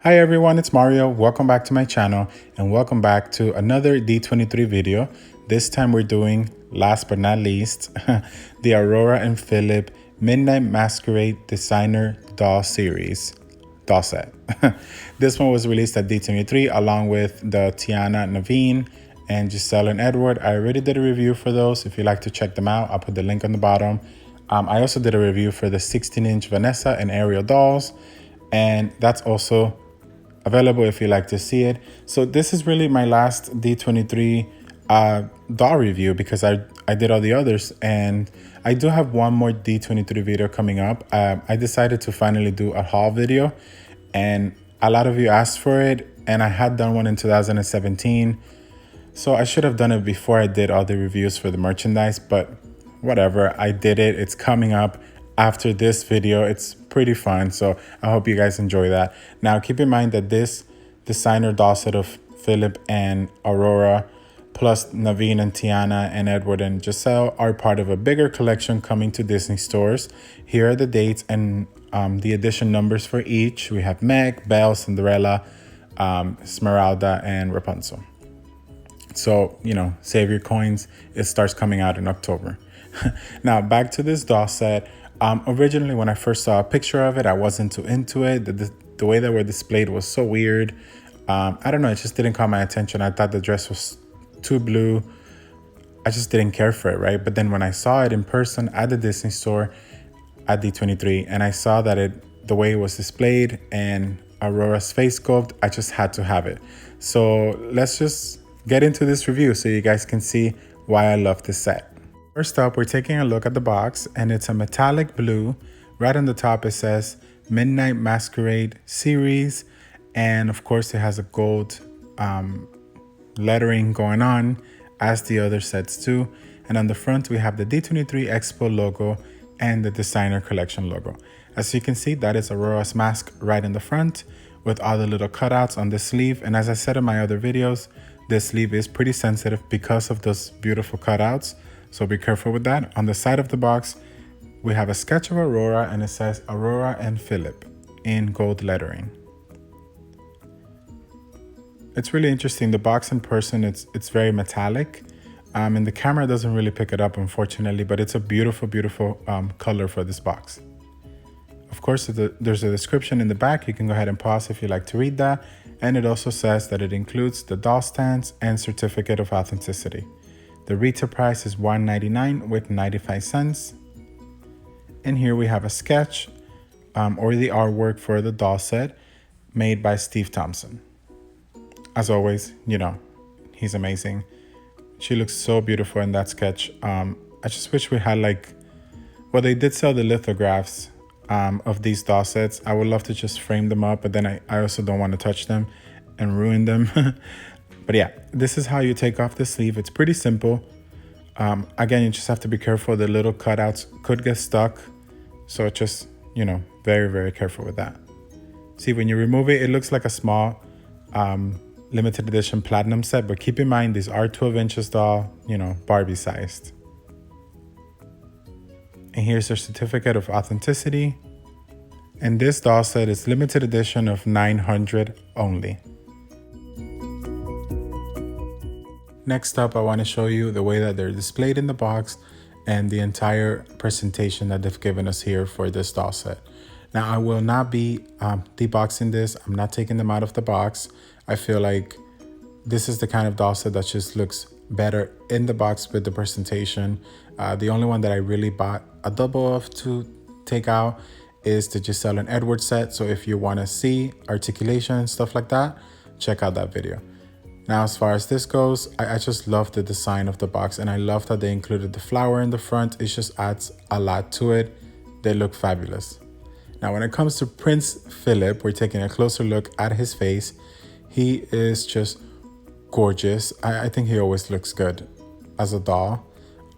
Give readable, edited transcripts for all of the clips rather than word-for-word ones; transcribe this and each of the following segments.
Hi everyone, it's Mario. Welcome back to my channel and welcome back to another D23 video. This time we're doing, last but not least, the Aurora and Phillip Midnight Masquerade Designer doll series, doll set. This one was released at D23 along with the Tiana, Naveen, and Giselle and Edward. I already did a review for those. If you'd like to check them out, I'll put the link on the bottom. I also did a review for the 16-inch Vanessa and Ariel dolls, and that's also available if you like to see it. So this is really my last D23 doll review because I did all the others, and I do have one more D23 video coming up. I decided to finally do a haul video, and a lot of you asked for it, and I had done one in 2017. So I should have done it before I did all the reviews for the merchandise, but whatever, I did it. It's coming up after this video. It's pretty fun, so I hope you guys enjoy that. Now keep in mind that this designer doll set of Phillip and Aurora plus Naveen and Tiana and Edward and Giselle are part of a bigger collection coming to Disney stores. Here are the dates and the edition numbers for each. We have Meg, Belle, Cinderella, Esmeralda, and Rapunzel. So, you know, save your coins. It starts coming out in October. Now back to this doll set. Originally, when I first saw a picture of it, I wasn't too into it. The way they were displayed was so weird. I don't know, it just didn't caught my attention. I thought the dress was too blue. I just didn't care for it, right? But then when I saw it in person at the Disney store at D23, and I saw that the way it was displayed and Aurora's face sculpt, I just had to have it. So let's just get into this review so you guys can see why I love this set. First up, we're taking a look at the box, and it's a metallic blue. Right on the top it says Midnight Masquerade Series, and of course it has a gold lettering going on as the other sets do. And on the front we have the D23 Expo logo and the Designer Collection logo. As you can see, that is Aurora's mask right in the front with all the little cutouts on the sleeve. And as I said in my other videos, this sleeve is pretty sensitive because of those beautiful cutouts. So be careful with that. On the side of the box, we have a sketch of Aurora, and it says Aurora and Phillip in gold lettering. It's really interesting. The box in person, it's very metallic. And the camera doesn't really pick it up, unfortunately, but it's a beautiful, beautiful color for this box. Of course, there's a description in the back. You can go ahead and pause if you like to read that. And it also says that it includes the doll stands and certificate of authenticity. The retail price is $1.99 with 95 cents. And here we have a sketch or the artwork for the doll set made by Steve Thompson. As always, you know, he's amazing. She looks so beautiful in that sketch. I just wish we had well, they did sell the lithographs of these doll sets. I would love to just frame them up, but then I also don't want to touch them and ruin them. But yeah, this is how you take off the sleeve. It's pretty simple. Again, you just have to be careful. The little cutouts could get stuck. So just, you know, very, very careful with that. See, when you remove it, it looks like a small limited edition platinum set. But keep in mind, these are 12 inches doll, you know, Barbie sized. And here's their certificate of authenticity. And this doll set is limited edition of 900 only. Next up, I want to show you the way that they're displayed in the box and the entire presentation that they've given us here for this doll set. Now, I will not be deboxing this. I'm not taking them out of the box. I feel like this is the kind of doll set that just looks better in the box with the presentation. The only one that I really bought a double of to take out is the Giselle and Edward set. So if you want to see articulation and stuff like that, check out that video. Now, as far as this goes, I just love the design of the box, and I love that they included the flower in the front. It just adds a lot to it. They look fabulous. Now, when it comes to Prince Phillip, we're taking a closer look at his face. He is just gorgeous. I think he always looks good as a doll,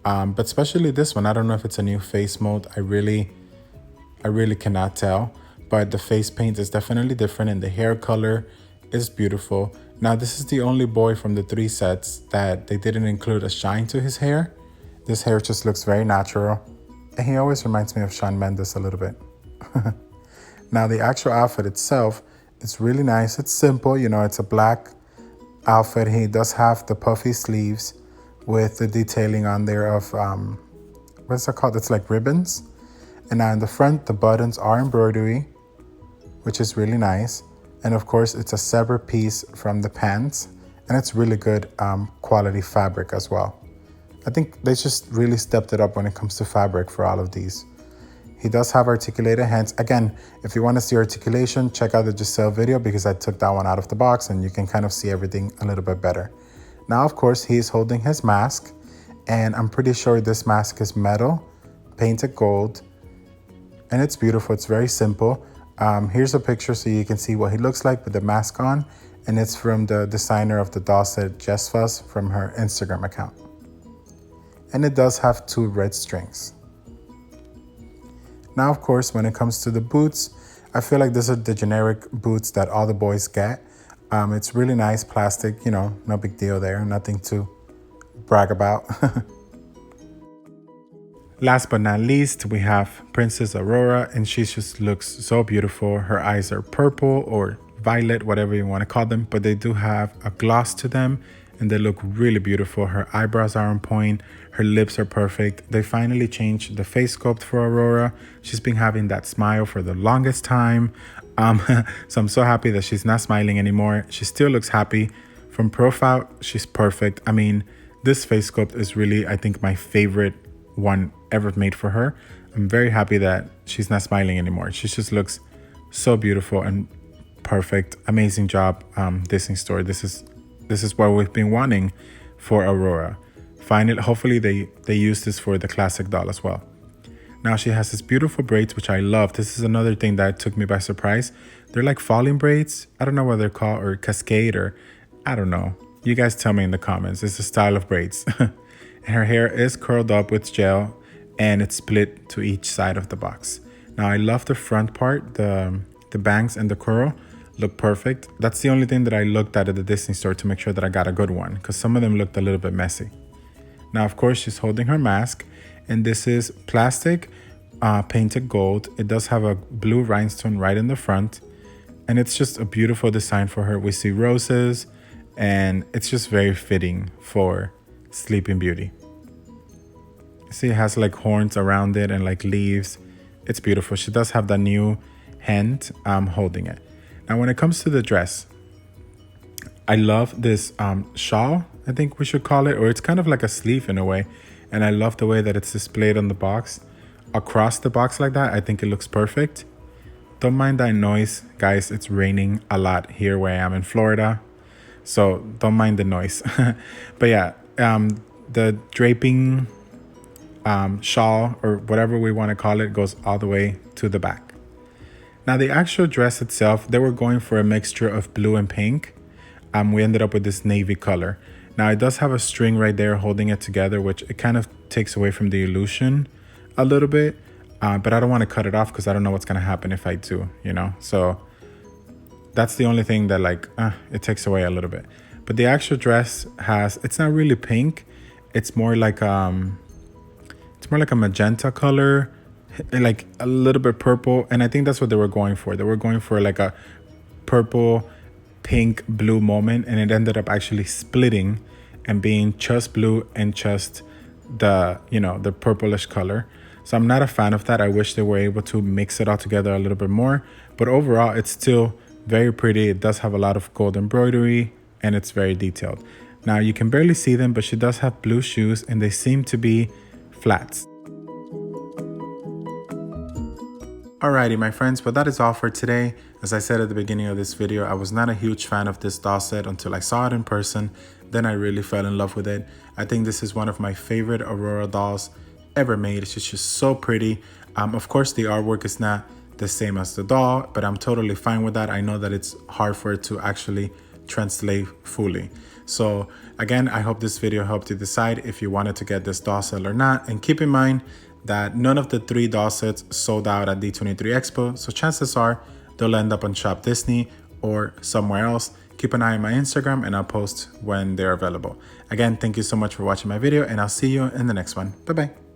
but especially this one. I don't know if it's a new face mold. I really cannot tell, but the face paint is definitely different, and the hair color is beautiful. Now, this is the only boy from the 3 sets that they didn't include a shine to his hair. This hair just looks very natural, and he always reminds me of Shawn Mendes a little bit. Now, the actual outfit itself It's really nice. It's simple, you know, it's a black outfit. He does have the puffy sleeves with the detailing on there of, what's that called? It's like ribbons. And now in the front, the buttons are embroidery, which is really nice. And of course, it's a separate piece from the pants, and it's really good quality fabric as well. I think they just really stepped it up when it comes to fabric for all of these. He does have articulated hands. Again, if you want to see articulation, check out the Giselle video because I took that one out of the box and you can kind of see everything a little bit better. Now, of course, he's holding his mask, and I'm pretty sure this mask is metal, painted gold, and it's beautiful. It's very simple. Here's a picture so you can see what he looks like with the mask on, and it's from the designer of the doll set, Jess Fuss, from her Instagram account. And it does have 2 red strings. Now, of course, when it comes to the boots, I feel like these are the generic boots that all the boys get. It's really nice plastic, you know, no big deal there, nothing to brag about. Last but not least, we have Princess Aurora, and she just looks so beautiful. Her eyes are purple or violet, whatever you want to call them, but they do have a gloss to them and they look really beautiful. Her eyebrows are on point, her lips are perfect. They finally changed the face sculpt for Aurora. She's been having that smile for the longest time. So I'm so happy that she's not smiling anymore. She still looks happy. From profile, she's perfect. I mean, this face sculpt is really, I think, my favorite one ever made for her. I'm very happy that she's not smiling anymore. She just looks so beautiful and perfect. Amazing job, Disney Store. This is what we've been wanting for Aurora. Finally, hopefully they use this for the classic doll as well. Now she has this beautiful braids, which I love. This is another thing that took me by surprise. They're like falling braids. I don't know what they're called, or cascade, or I don't know. You guys tell me in the comments. It's a style of braids. And her hair is curled up with gel, and it's split to each side of the box. Now I love the front part, the bangs and the curl look perfect. That's the only thing that I looked at the Disney Store to make sure that I got a good one, because some of them looked a little bit messy. Now, of course, she's holding her mask, and this is plastic painted gold. It does have a blue rhinestone right in the front, and it's just a beautiful design for her. We see roses, and it's just very fitting for Sleeping Beauty. See, it has like horns around it and like leaves. It's beautiful. She does have the new hand holding it. Now, when it comes to the dress, I love this shawl, I think we should call it, or it's kind of like a sleeve in a way. And I love the way that it's displayed on the box, across the box like that. I think it looks perfect. Don't mind that noise, guys. It's raining a lot here where I am in Florida, so don't mind the noise. But yeah, the draping shawl, or whatever we want to call it, goes all the way to the back. Now, the actual dress itself, they were going for a mixture of blue and pink. We ended up with this navy color. Now, it does have a string right there holding it together, which it kind of takes away from the illusion a little bit. But I don't want to cut it off because I don't know what's going to happen if I do, you know? So that's the only thing that it takes away a little bit. But the actual dress it's not really pink. It's more like a magenta color, like a little bit purple. And I think that's what they were going for. They were going for like a purple, pink, blue moment, and it ended up actually splitting and being just blue and just the purplish color. So I'm not a fan of that. I wish they were able to mix it all together a little bit more, but overall it's still very pretty. It does have a lot of gold embroidery and it's very detailed. Now you can barely see them, but she does have blue shoes and they seem to be flats. Alrighty, my friends, but that is all for today. As I said at the beginning of this video, I was not a huge fan of this doll set until I saw it in person. Then I really fell in love with it. I think this is one of my favorite Aurora dolls ever made. It's just so pretty. Of course, the artwork is not the same as the doll, but I'm totally fine with that. I know that it's hard for it to actually translate fully. So again, I hope this video helped you decide if you wanted to get this doll set or not. And keep in mind that none of the 3 doll sets sold out at D23 Expo, so chances are they'll end up on Shop Disney or somewhere else. Keep an eye on my Instagram and I'll post when they're available. Again, thank you so much for watching my video and I'll see you in the next one. Bye bye.